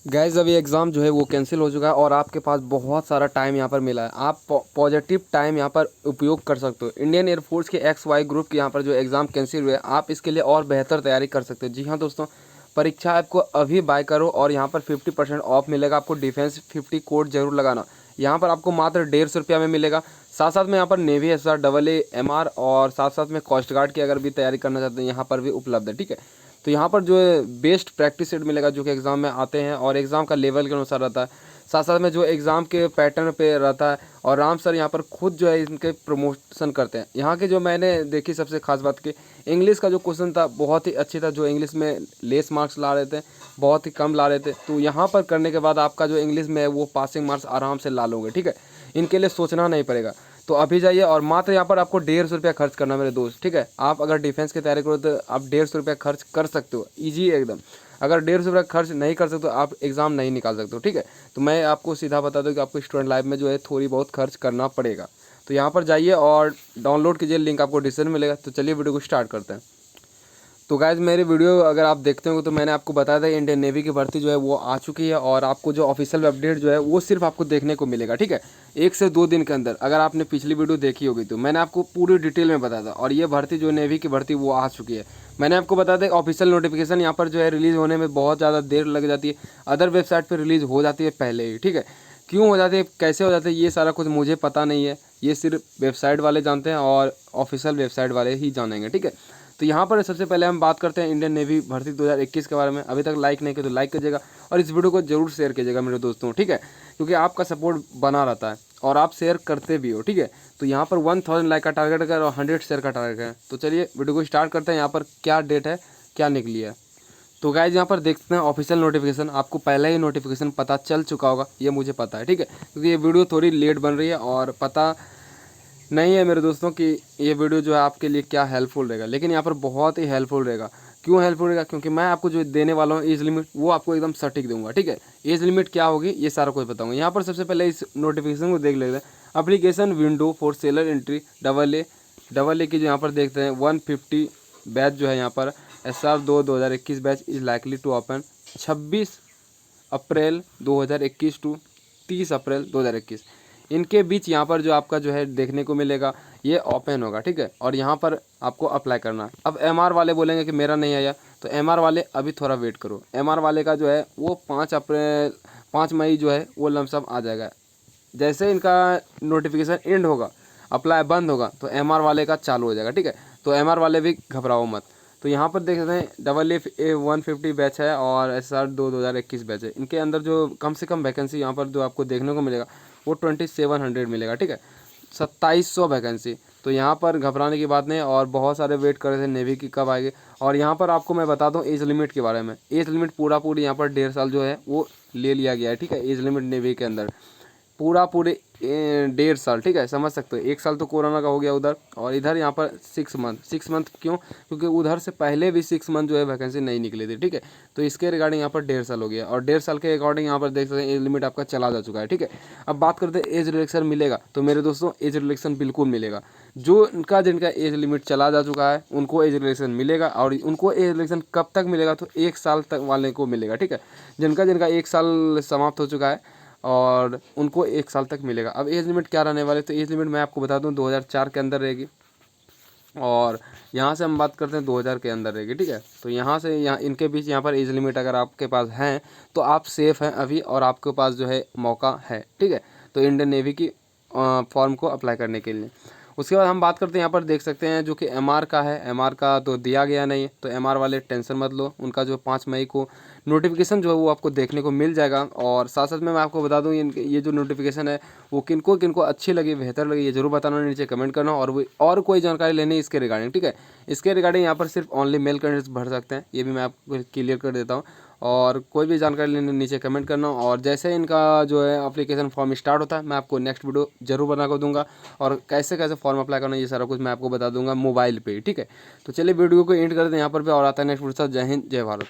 Gas अभी exam जो है वो कैंसिल हो चुका है और आपके पास बहुत सारा टाइम यहाँ पर मिला है। आप पॉजिटिव टाइम यहाँ पर उपयोग कर सकते हो। इंडियन एयरफोर्स के XY ग्रुप के यहाँ पर जो एग्ज़ाम कैंसिल हुए, आप इसके लिए और बेहतर तैयारी कर सकते हो। जी हाँ दोस्तों, परीक्षा ऐप को अभी बाय करो और यहाँ पर 50% ऑफ मिलेगा। आपको डिफेंस 50 कोड जरूर लगाना। यहाँ पर आपको मात्र 150 रुपया में मिलेगा। साथ साथ में यहाँ पर नेवी SR AA MR और साथ साथ में कोस्ट गार्ड की अगर भी तैयारी करना चाहते हैं यहाँ पर भी उपलब्ध है। ठीक है, तो यहाँ पर जो है बेस्ट प्रैक्टिस सेट मिलेगा जो कि एग्ज़ाम में आते हैं और एग्ज़ाम का लेवल के अनुसार रहता है। साथ साथ में जो एग्ज़ाम के पैटर्न पे रहता है और राम सर यहाँ पर खुद जो है इनके प्रमोशन करते हैं। यहाँ के जो मैंने देखी सबसे खास बात की इंग्लिश का जो क्वेश्चन था बहुत ही अच्छी था। जो इंग्लिश में लेस मार्क्स ला रहे थे बहुत ही कम ला रहे थे, तो यहाँ पर करने के बाद आपका जो इंग्लिश में है वो पासिंग मार्क्स आराम से ला लोगे। ठीक है, इनके लिए सोचना नहीं पड़ेगा। तो अभी जाइए और मात्र यहाँ पर आपको 150 रुपया खर्च करना मेरे दोस्त। ठीक है, आप अगर डिफेंस की तैयारी करो तो आप 150 रुपया खर्च कर सकते हो, ईजी है एकदम। अगर 150 रुपया खर्च नहीं कर सकते तो आप एग्ज़ाम नहीं निकाल सकते हो। ठीक है, तो मैं आपको सीधा बता दूँ कि आपको स्टूडेंट लाइफ में जो है थोड़ी बहुत खर्च करना पड़ेगा। तो यहाँ पर जाइए और डाउनलोड कीजिए, लिंक आपको डिस्क्रिप्शन में मिलेगा। तो चलिए वीडियो को स्टार्ट करते हैं। तो गाइज़ मेरी वीडियो अगर आप देखते हो तो मैंने आपको बताया था इंडियन नेवी की भर्ती जो है वो आ चुकी है और आपको जो ऑफिशियल अपडेट जो है वो सिर्फ आपको देखने को मिलेगा। ठीक है, 1 से 2 दिन के अंदर। अगर आपने पिछली वीडियो देखी होगी तो मैंने आपको पूरी डिटेल में बताया था और ये भर्ती जो नेवी की भर्ती वो आ चुकी है। मैंने आपको बताया था ऑफिशियल नोटिफिकेशन यहाँ पर जो है रिलीज़ होने में बहुत ज़्यादा देर लग जाती है। अदर वेबसाइट पर रिलीज़ हो जाती है पहले ही। ठीक है, क्यों हो जाती है, कैसे हो जाती है, ये सारा कुछ मुझे पता नहीं है। ये सिर्फ वेबसाइट वाले जानते हैं और ऑफिशियल वेबसाइट वाले ही जानेंगे। ठीक है, तो यहाँ पर सबसे पहले हम बात करते हैं इंडियन नेवी भर्ती 2021 के बारे में। अभी तक लाइक नहीं किया तो लाइक कीजिएगा और इस वीडियो को जरूर शेयर कीजिएगा मेरे दोस्तों। ठीक है, क्योंकि आपका सपोर्ट बना रहता है और आप शेयर करते भी हो। ठीक है, तो यहाँ पर 1000 लाइक का टारगेट है और 100 शेयर का टारगेट है। तो चलिए वीडियो को स्टार्ट करते हैं। यहाँ पर क्या डेट है, क्या निकली है। तो गाइज यहाँ पर देखते हैं ऑफिशियल नोटिफिकेशन। आपको पहले ही नोटिफिकेशन पता चल चुका होगा, ये मुझे पता है। ठीक है, क्योंकि ये वीडियो थोड़ी लेट बन रही है और पता नहीं है मेरे दोस्तों कि ये वीडियो जो है आपके लिए क्या हेल्पफुल रहेगा, लेकिन यहाँ पर बहुत ही हेल्पफुल रहेगा। क्यों हेल्पफुल रहेगा, क्योंकि मैं आपको जो देने वाला हूँ एज लिमिट वो आपको एकदम सटीक दूंगा। ठीक है, एज लिमिट क्या होगी ये सारा कुछ बताऊंगा। यहाँ पर सबसे पहले इस नोटिफिकेशन को देख लेते हैं। Application window for seller entry AA की जो यहाँ पर देखते हैं 150 बैच जो है यहाँ पर SR 2021 batch is likely to open 26 April 2021 to 30 April 2021। इनके बीच यहाँ पर जो आपका जो है देखने को मिलेगा ये ओपन होगा। ठीक है, और यहाँ पर आपको अप्लाई करना है। अब MR वाले बोलेंगे कि मेरा नहीं आया, तो MR वाले अभी थोड़ा वेट करो। MR वाले का जो है वो 5 मई जो है वो लमसम आ जाएगा। जैसे इनका नोटिफिकेशन एंड होगा, अप्लाई बंद होगा, तो MR वाले का चालू हो जाएगा। ठीक है, तो MR वाले भी घबराओ मत। तो यहाँ पर देख सकते हैं AA 150 बैच है और SR 2021 बैच है। इनके अंदर जो कम से कम वैकेंसी यहाँ पर जो आपको देखने को मिलेगा वो 2700 मिलेगा। ठीक है, 2700 वैकेंसी। तो यहाँ पर घबराने की बात नहीं और बहुत सारे वेट कर रहे थे नेवी की कब आएगी। और यहाँ पर आपको मैं बता दूँ एज लिमिट के बारे में। एज लिमिट पूरी यहाँ पर 1.5 साल जो है वो ले लिया गया है। ठीक है, एज लिमिट नेवी के अंदर पूरे 1.5 साल। ठीक है, समझ सकते हो। 1 साल तो कोरोना का हो गया उधर, और इधर यहाँ पर 6 मंथ क्यों, क्योंकि उधर से पहले भी 6 मंथ जो है वैकेंसी नहीं निकली थी। ठीक है, तो इसके रिगार्डिंग यहाँ पर 1.5 साल हो गया और 1.5 साल के अकॉर्डिंग यहाँ पर देख सकते हैं एज लिमिट आपका चला जा चुका है। ठीक है, अब बात करते हैं एज रिलेक्शन मिलेगा। तो मेरे दोस्तों एज रिलेक्शन बिल्कुल मिलेगा। जो जिनका एज लिमिट चला जा चुका है उनको एज रिलेक्शन मिलेगा। और उनको एज रिलेक्शन कब तक मिलेगा, तो 1 साल तक वाले को मिलेगा। ठीक है, जिनका 1 साल समाप्त हो चुका है और उनको 1 साल तक मिलेगा। अब एज लिमिट क्या रहने वाले, तो एज लिमिट मैं आपको बता दूं 2004 के अंदर रहेगी और यहाँ से हम बात करते हैं 2000 के अंदर रहेगी। ठीक है, तो यहाँ से यहाँ इनके बीच यहाँ पर एज लिमिट अगर आपके पास है तो आप सेफ़ हैं अभी और आपके पास जो है मौका है। ठीक है, तो इंडियन नेवी की फॉर्म को अप्लाई करने के लिए। उसके बाद हम बात करते हैं, यहाँ पर देख सकते हैं जो कि MR का है। MR का तो दिया गया नहीं है, तो MR वाले टेंशन मत लो। उनका जो 5 मई को नोटिफिकेशन जो है वो आपको देखने को मिल जाएगा। और साथ साथ में मैं आपको बता दूं ये जो नोटिफिकेशन है वो किनको किनको अच्छी लगी, बेहतर लगी, ये जरूर बताना, नीचे कमेंट करना। और कोई जानकारी लेनी है इसके रिगार्डिंग। ठीक है, इसके रिगार्डिंग यहाँ पर सिर्फ ओनली मेल कैंडिडेट्स भर सकते हैं, ये भी मैं आपको क्लियर कर देता हूँ। और कोई भी जानकारी लेने नीचे कमेंट करना। और जैसे इनका जो है एप्लीकेशन फॉर्म स्टार्ट होता है मैं आपको नेक्स्ट वीडियो जरूर बना कर दूंगा और कैसे कैसे फॉर्म अप्लाई करना ये सारा कुछ मैं आपको बता दूंगा मोबाइल पे। ठीक है, तो चलिए वीडियो को एंड करते हैं यहाँ पर भी और आता है नेक्स्ट वीडियो के साथ। जय हिंद, जय भारत।